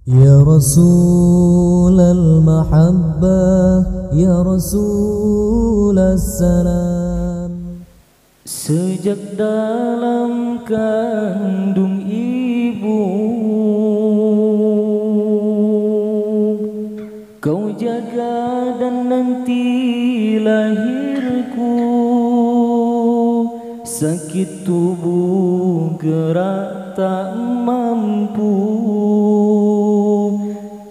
Ya Rasul al-Mahabbah, Ya Rasul as-Salam. Sejak dalam kandung ibu, kau jaga dan nanti lahirku. Sakit tubuh gerak tak mampu,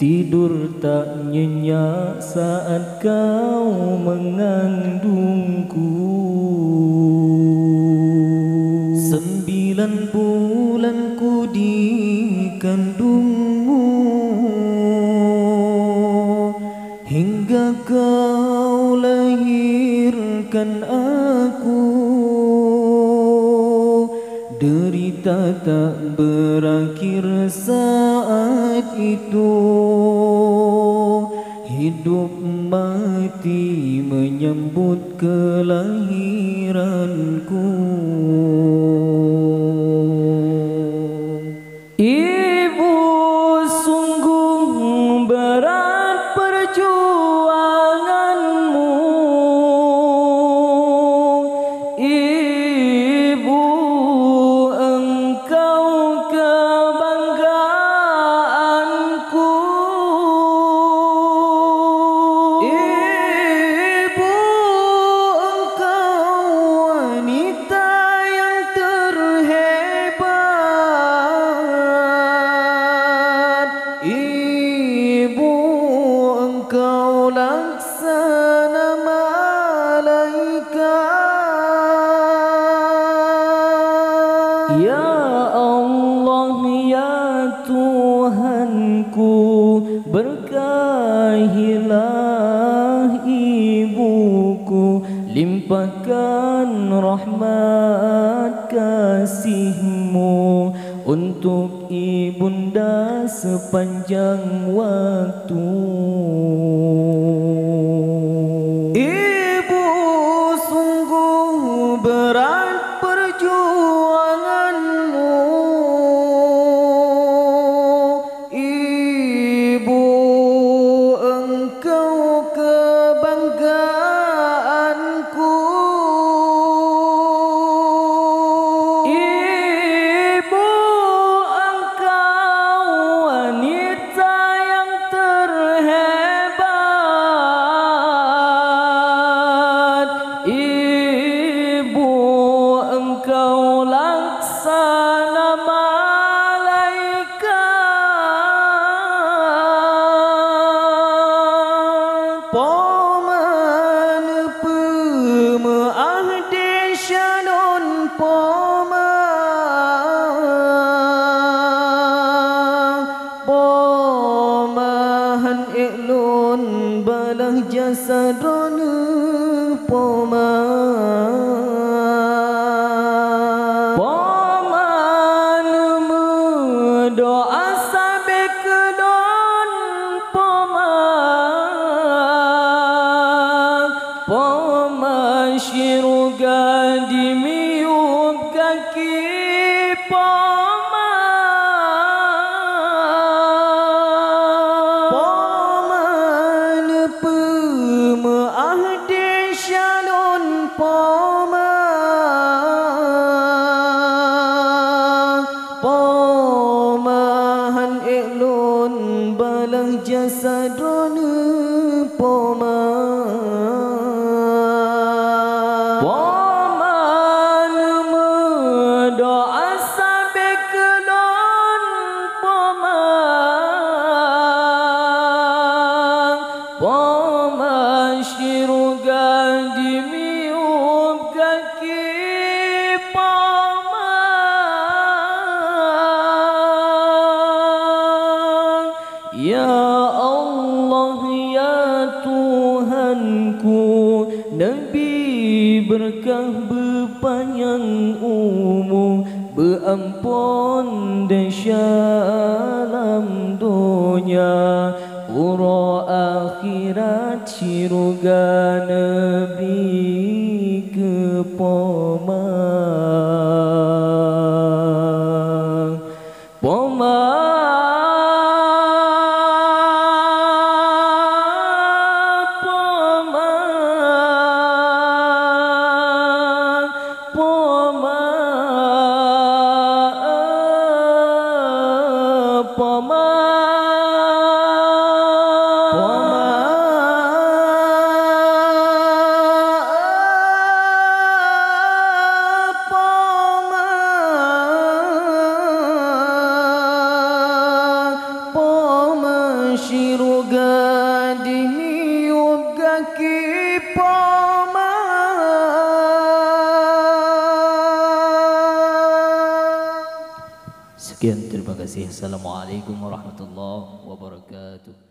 tidur tak nyenyak saat kau mengandungku. 9 bulan ku dikandungmu, hingga kau lahirkan aku. Derita tak berakhir saat itu, hidup mati menyambut kelahiranku. Ibu, sungguh berat perjuanganmu. Ibu, engkau kebanggaanku. Ibu, engkau wanita yang terhebat. Ibu, engkau laksana malaikat. Ya Allah, ya Tuhanku, berkahilah ibuku, limpahkan rahmat kasih-Mu untuk ibunda sepanjang waktu. Ibu, sungguh berat perjuanganmu. Ibu, engkau kebanggaanku. Ibu, engkau wanita yang terhebat. Ibu, engkau laksana malaikat. Poman pemaah desyanon pomahan iklun balah jasadon poman mendoa sampai ke don poman syiruga dimiup kaki poman pemaah desyanon pomahan iklun balang jasadon poman mendoa sampai ke don poman syiruga dimiup kaki poman. Ya Allah, ya Tuhanku, Nabi berkah berpanjang umur, berampun dalam dunia, ura akhirat syiruga Nabi ke poman poma Shiruga dimi yoga kipoma. Sekian, terima kasih. Assalamualaikum warahmatullahi wabarakatuh.